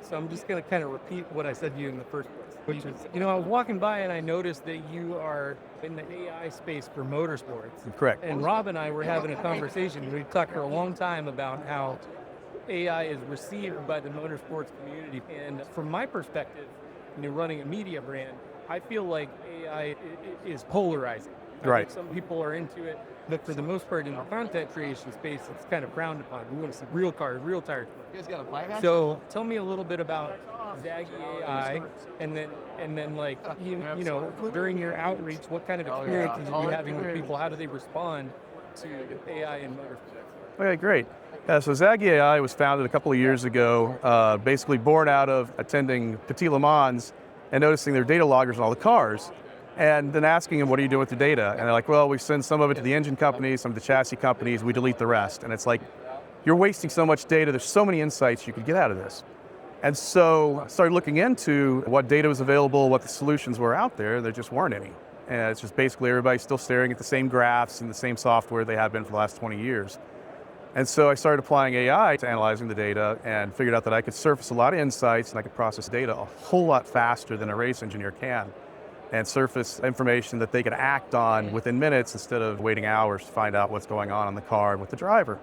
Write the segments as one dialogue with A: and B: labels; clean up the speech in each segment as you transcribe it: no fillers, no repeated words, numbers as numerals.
A: So I'm just going to kind of repeat what I said to you in the first place, which is, I was walking by and I noticed that you are in the AI space for motorsports.
B: Correct.
A: And Rob and I were having a conversation. We talked for a long time about how AI is received by the motorsports community. And from my perspective, running a media brand, I feel like AI is polarizing. I
B: Right.
A: think some people are into it, but for the most part, in the content creation space, it's kind of frowned upon. We want to see real cars, real tires. So tell me a little bit about Zaggy AI, and then like during your outreach, what kind of experiences are you having with people? How do they respond to AI and motorsports?
B: Okay, great. So Zaggy AI was founded a couple of years ago, basically born out of attending Petite Le Mans and noticing their data loggers on all the cars, and then asking them, what do you do with the data? And they're like, well, we send some of it to the engine companies, some of the chassis companies, we delete the rest. And it's like, you're wasting so much data, there's so many insights you could get out of this. And so I started looking into what data was available, what the solutions were out there. There just weren't any. And it's just basically everybody's still staring at the same graphs and the same software they have been for the last 20 years. And so I started applying AI to analyzing the data and figured out that I could surface a lot of insights and I could process data a whole lot faster than a race engineer can, and surface information that they could act on within minutes instead of waiting hours to find out what's going on in the car and with the driver.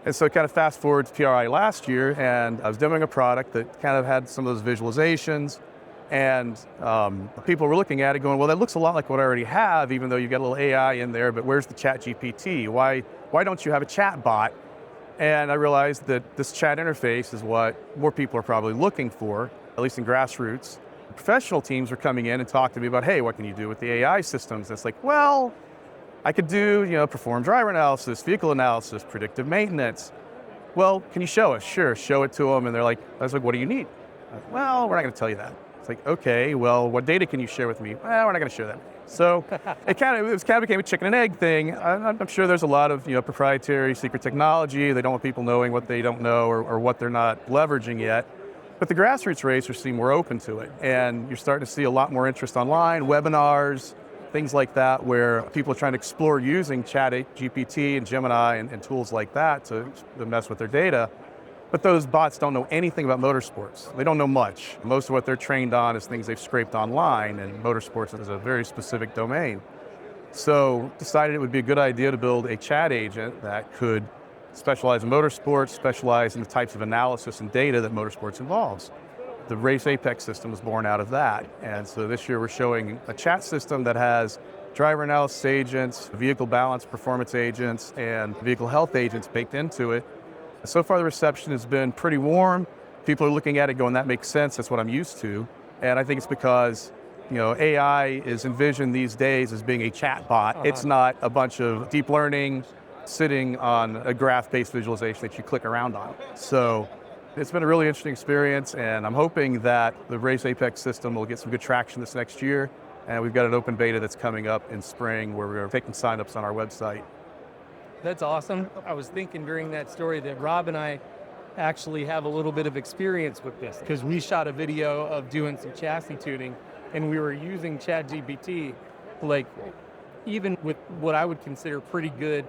B: And so kind of fast forward to PRI last year, and I was demoing a product that kind of had some of those visualizations, and people were looking at it going, well, that looks a lot like what I already have, even though you've got a little AI in there, but where's the ChatGPT? Why don't you have a chatbot? And I realized that this chat interface is what more people are probably looking for, at least in Grassroots. Professional teams are coming in and talking to me about, hey, what can you do with the AI systems? And it's like, well, I could do, perform driver analysis, vehicle analysis, predictive maintenance. Well, can you show us? Sure, show it to them. And they're like, I was like, what do you need? Well, we're not going to tell you that. It's like, okay, well, what data can you share with me? Well, we're not going to share that. So it kind of became a chicken and egg thing. I'm sure there's a lot of proprietary secret technology. They don't want people knowing what they don't know or what they're not leveraging yet. But the grassroots racers seem more open to it. And you're starting to see a lot more interest online, webinars, things like that, where people are trying to explore using ChatGPT and Gemini and tools like that to mess with their data. But those bots don't know anything about motorsports. They don't know much. Most of what they're trained on is things they've scraped online, and motorsports is a very specific domain. So decided it would be a good idea to build a chat agent that could specialize in motorsports, specialize in the types of analysis and data that motorsports involves. The Race Apex system was born out of that. And so this year we're showing a chat system that has driver analysis agents, vehicle balance performance agents, and vehicle health agents baked into it. So far the reception has been pretty warm. People are looking at it going, that makes sense, that's what I'm used to. And I think it's because AI is envisioned these days as being a chat bot. It's not a bunch of deep learning sitting on a graph-based visualization that you click around on. So it's been a really interesting experience, and I'm hoping that the Race Apex system will get some good traction this next year. And we've got an open beta that's coming up in spring where we're taking signups on our website.
A: That's awesome. I was thinking during that story that Rob and I actually have a little bit of experience with this, because we shot a video of doing some chassis tuning and we were using ChatGPT, like even with what I would consider pretty good,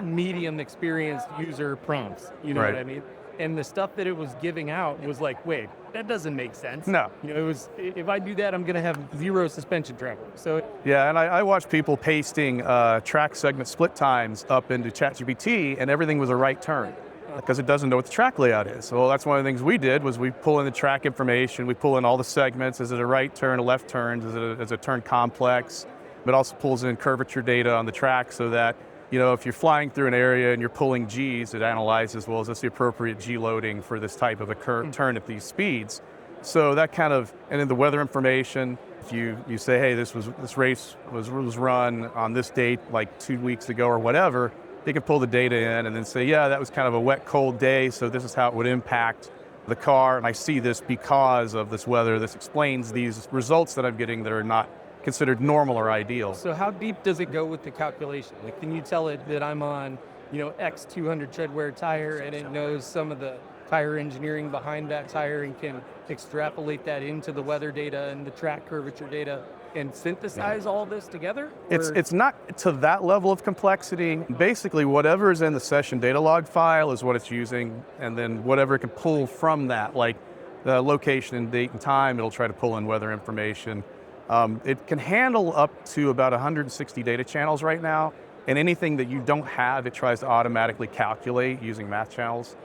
A: medium experienced user prompts,
B: Right.
A: what I mean? And the stuff that it was giving out was like, wait, that doesn't make sense.
B: No.
A: It was, if I do that, I'm going to have zero suspension travel. So
B: Yeah, and I watched people pasting track segment split times up into ChatGPT, and everything was a right turn because it doesn't know what the track layout is. So that's one of the things we did was we pull in the track information, we pull in all the segments. Is it a right turn, a left turn? Is it a turn complex? It also pulls in curvature data on the track so that if you're flying through an area and you're pulling Gs, it analyzes, well, is this the appropriate G loading for this type of a turn at these speeds? So that kind of, and then the weather information, if you say, hey, this race was run on this date like 2 weeks ago or whatever, they can pull the data in and then say, yeah, that was kind of a wet, cold day, so this is how it would impact the car, and I see this because of this weather. This explains these results that I'm getting that are not considered normal or ideal.
A: So how deep does it go with the calculation? Like, can you tell it that I'm on, X 200 tread wear tire, and it knows some of the tire engineering behind that tire and can extrapolate that into the weather data and the track curvature data and synthesize all this together?
B: It's not to that level of complexity. Basically, whatever is in the session data log file is what it's using, and then whatever it can pull from that, like the location and date and time, it'll try to pull in weather information. It can handle up to about 160 data channels right now, and anything that you don't have, it tries to automatically calculate using math channels.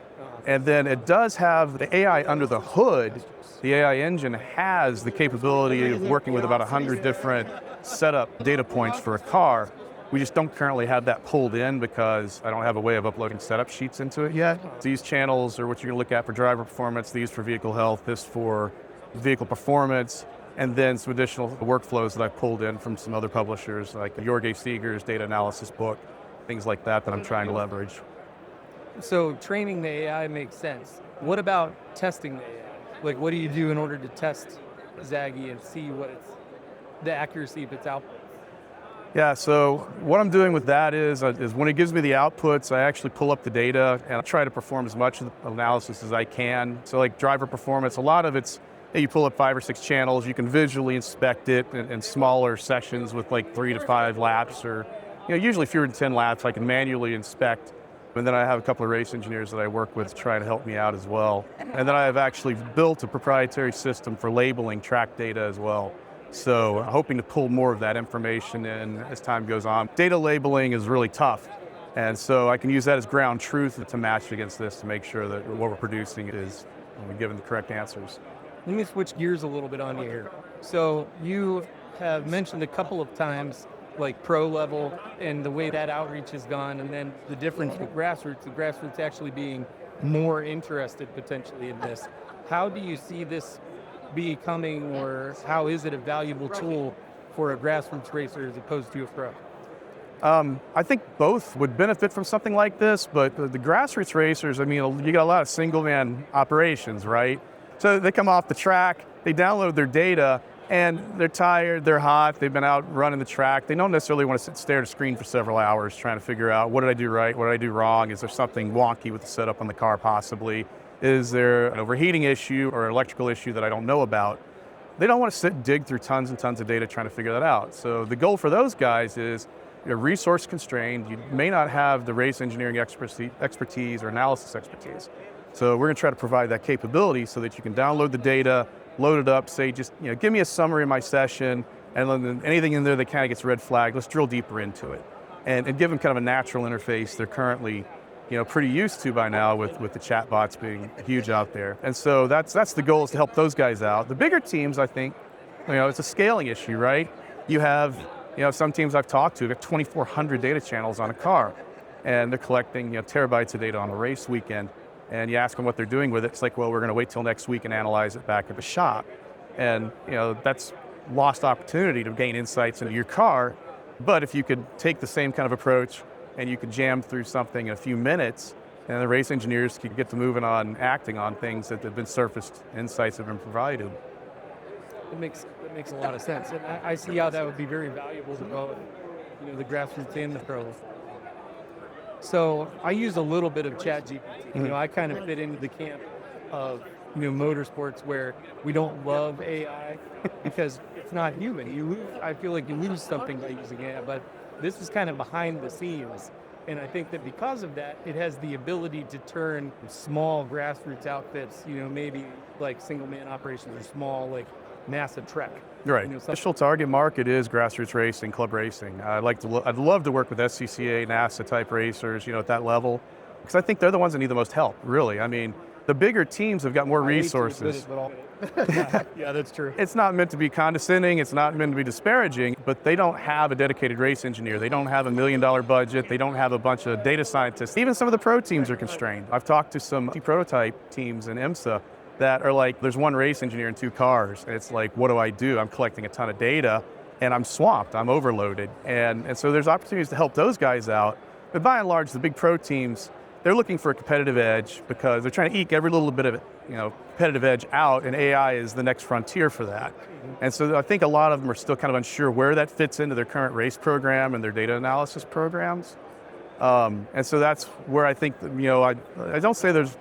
B: And then it does have the AI under the hood. The AI engine has the capability of working with about 100 different setup data points for a car. We just don't currently have that pulled in because I don't have a way of uploading setup sheets into it yet. These channels are what you're gonna look at for driver performance, these for vehicle health, this for vehicle performance, and then some additional workflows that I've pulled in from some other publishers like Jorge Seeger's data analysis book, things like that I'm trying to leverage.
A: So training the AI makes sense. What about testing the AI? Like, what do you do in order to test Zaggy and see the accuracy of its output?
B: Yeah, so what I'm doing with that is when it gives me the outputs, I actually pull up the data and I try to perform as much analysis as I can. So like driver performance, a lot of it's, you pull up 5 or 6 channels, you can visually inspect it in smaller sessions with like 3 to 5 laps, or usually fewer than 10 laps. I can manually inspect. And then I have a couple of race engineers that I work with to try to help me out as well. And then I have actually built a proprietary system for labeling track data as well. So I'm hoping to pull more of that information in as time goes on. Data labeling is really tough. And so I can use that as ground truth to match against this to make sure that what we're producing is given the correct answers.
A: Let me switch gears a little bit on you here. So you have mentioned a couple of times like pro level and the way that outreach has gone, and then the difference with grassroots, the grassroots actually being more interested potentially in this. How do you see this becoming, or how is it a valuable tool for a grassroots racer as opposed to a pro?
B: I think both would benefit from something like this, but the grassroots racers, I mean, you got a lot of single man operations, right? So they come off the track, they download their data, and they're tired, they're hot, they've been out running the track. They don't necessarily want to sit and stare at a screen for several hours trying to figure out, what did I do right, what did I do wrong? Is there something wonky with the setup on the car possibly? Is there an overheating issue or an electrical issue that I don't know about? They don't want to sit and dig through tons and tons of data trying to figure that out. So the goal for those guys is, you're resource constrained, you may not have the race engineering expertise or analysis expertise. So we're going to try to provide that capability so that you can download the data, load it up, say just, give me a summary of my session, and then anything in there that kind of gets red flagged, let's drill deeper into it. And give them kind of a natural interface they're currently, pretty used to by now with the chatbots being huge out there. And so that's the goal, is to help those guys out. The bigger teams, I think, it's a scaling issue, right? You have, some teams I've talked to, got 2,400 data channels on a car, and they're collecting, terabytes of data on a race weekend. And you ask them what they're doing with it, it's like, well, we're going to wait till next week and analyze it back at the shop. And that's lost opportunity to gain insights into your car. But if you could take the same kind of approach and you could jam through something in a few minutes, and the race engineers could get to moving on, acting on things that have been surfaced, insights have been provided.
A: It makes a lot of sense. And I see how that would be very valuable to both, the grassroots and the pros. So I use a little bit of ChatGPT. I kind of fit into the camp of motorsports where we don't love AI because it's not human. I feel like you lose something by using AI, but this is kind of behind the scenes. And I think that because of that, it has the ability to turn small grassroots outfits, maybe like single man operations or small, like massive trek.
B: Right. Initial target market is grassroots racing, club racing. I'd love to work with SCCA, NASA type racers, at that level, because I think they're the ones that need the most help, really. I mean, the bigger teams have got more resources.
A: Yeah, that's true.
B: It's not meant to be condescending, it's not meant to be disparaging, but they don't have a dedicated race engineer. They don't have $1 million budget. They don't have a bunch of data scientists. Even some of the pro teams are constrained. I've talked to some prototype teams in IMSA that are like, there's one race engineer and 2 cars. And it's like, what do I do? I'm collecting a ton of data and I'm swamped, I'm overloaded. And so there's opportunities to help those guys out. But by and large, the big pro teams, they're looking for a competitive edge because they're trying to eke every little bit of it, competitive edge out, and AI is the next frontier for that. And so I think a lot of them are still kind of unsure where that fits into their current race program and their data analysis programs. And so that's where I think, I don't say there's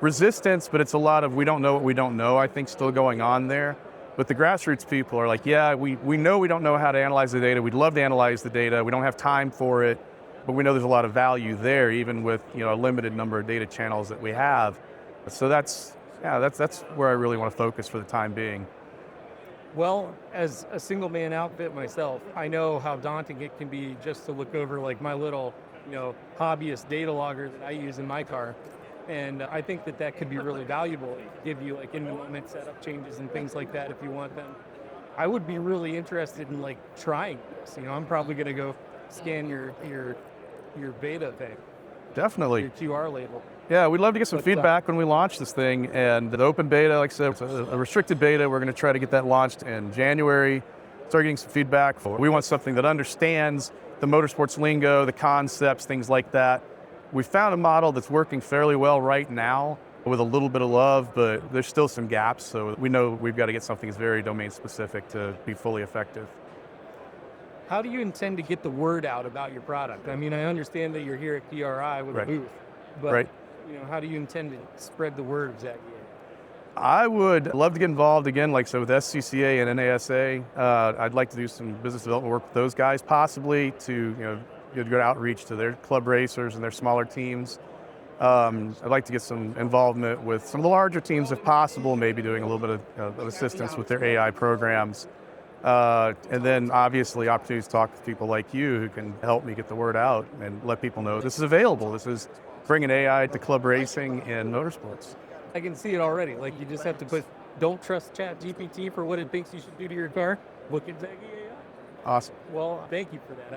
B: resistance, but it's a lot of we don't know what we don't know, I think, still going on there. But the grassroots people are like, yeah, we know we don't know how to analyze the data. We'd love to analyze the data. We don't have time for it, but we know there's a lot of value there, even with a limited number of data channels that we have. So that's where I really want to focus for the time being.
A: Well, as a single man outfit myself, I know how daunting it can be just to look over like my little, hobbyist data logger that I use in my car. And I think that could be really valuable. Give you like in the moment setup changes and things like that if you want them. I would be really interested in like trying this. I'm probably going to go scan your beta thing,
B: Definitely.
A: your QR label.
B: Yeah, we'd love to get some feedback when we launch this thing. And the open beta, like I said, it's a restricted beta. We're going to try to get that launched in January. Start getting some feedback. We want something that understands the motorsports lingo, the concepts, things like that. We found a model that's working fairly well right now with a little bit of love, but there's still some gaps. So we know we've got to get something that's very domain specific to be fully effective.
A: How do you intend to get the word out about your product? I mean, I understand that you're here at PRI with a booth, but how do you intend to spread the word of Zaggy AI?
B: I would love to get involved again, like so with SCCA and NASA. I'd like to do some business development work with those guys, possibly to good outreach to their club racers and their smaller teams. I'd like to get some involvement with some of the larger teams if possible, maybe doing a little bit of assistance with their AI programs. And then obviously opportunities to talk to people like you who can help me get the word out and let people know this is available. This is bringing AI to club racing and motorsports.
A: I can see it already. Like you just have to put, don't trust ChatGPT for what it thinks you should do to your car. Look at Zaggy AI.
B: Awesome.
A: Well, thank you for that.